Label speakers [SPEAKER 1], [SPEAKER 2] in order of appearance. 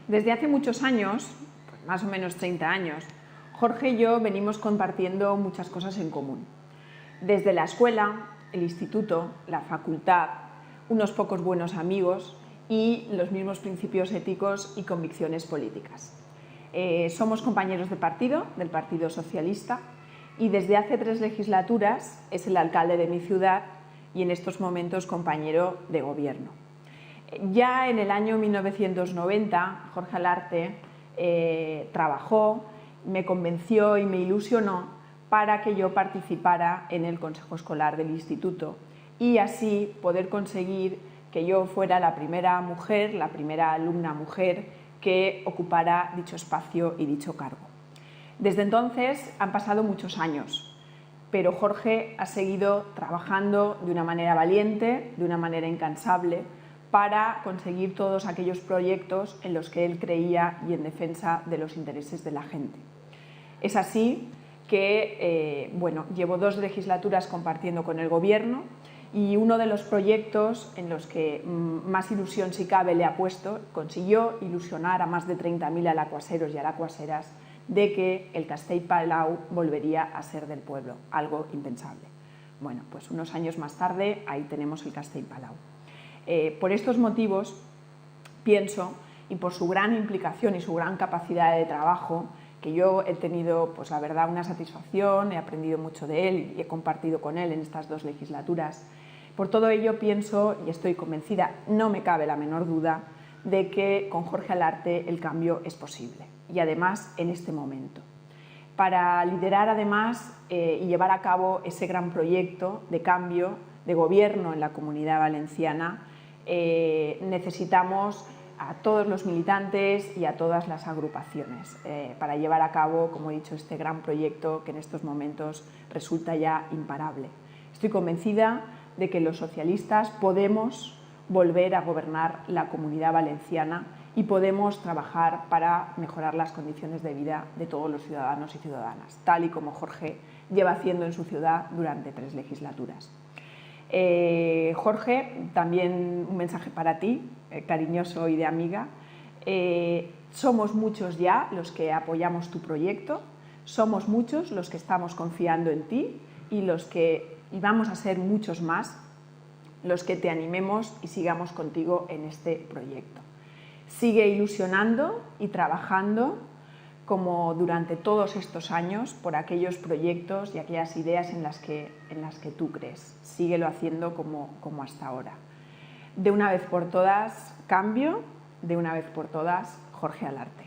[SPEAKER 1] Desde hace muchos años, pues más o menos 30 años, Jorge y yo venimos compartiendo muchas cosas en común. Desde la escuela, el instituto, la facultad, unos pocos buenos amigos y los mismos principios éticos y convicciones políticas. Somos compañeros de partido, del Partido Socialista, y desde hace 3 legislaturas es el alcalde de mi ciudad y en estos momentos compañero de gobierno. Ya en el año 1990, Jorge Alarte trabajó, me convenció y me ilusionó para que yo participara en el Consejo Escolar del Instituto y así poder conseguir que yo fuera la primera mujer, la primera alumna mujer que ocupara dicho espacio y dicho cargo. Desde entonces han pasado muchos años, pero Jorge ha seguido trabajando de una manera valiente, de una manera incansable, para conseguir todos aquellos proyectos en los que él creía y en defensa de los intereses de la gente. Es así que llevo 2 legislaturas compartiendo con el gobierno y uno de los proyectos en los que más ilusión si cabe le ha puesto, consiguió ilusionar a más de 30.000 alacuaseros y alacuaseras de que el Castell Palau volvería a ser del pueblo, algo impensable. Bueno, pues unos años más tarde ahí tenemos el Castell Palau. Por estos motivos pienso, y por su gran implicación y su gran capacidad de trabajo, que yo he tenido, pues la verdad, una satisfacción, he aprendido mucho de él y he compartido con él en estas 2 legislaturas. Por todo ello pienso y estoy convencida, no me cabe la menor duda, de que con Jorge Alarte el cambio es posible y además en este momento. Para liderar además y llevar a cabo ese gran proyecto de cambio de gobierno en la Comunidad Valenciana necesitamos a todos los militantes y a todas las agrupaciones para llevar a cabo, como he dicho, este gran proyecto que en estos momentos resulta ya imparable. Estoy convencida de que los socialistas podemos volver a gobernar la Comunidad Valenciana y podemos trabajar para mejorar las condiciones de vida de todos los ciudadanos y ciudadanas, tal y como Jorge lleva haciendo en su ciudad durante 3 legislaturas. Jorge, también un mensaje para ti, cariñoso y de amiga. Somos muchos ya los que apoyamos tu proyecto, somos muchos los que estamos confiando en ti y vamos a ser muchos más los que te animemos y sigamos contigo en este proyecto. Sigue ilusionando y trabajando como durante todos estos años por aquellos proyectos y aquellas ideas en las que tú crees. Síguelo haciendo como hasta ahora. De una vez por todas, cambio, de una vez por todas, Jorge Alarte.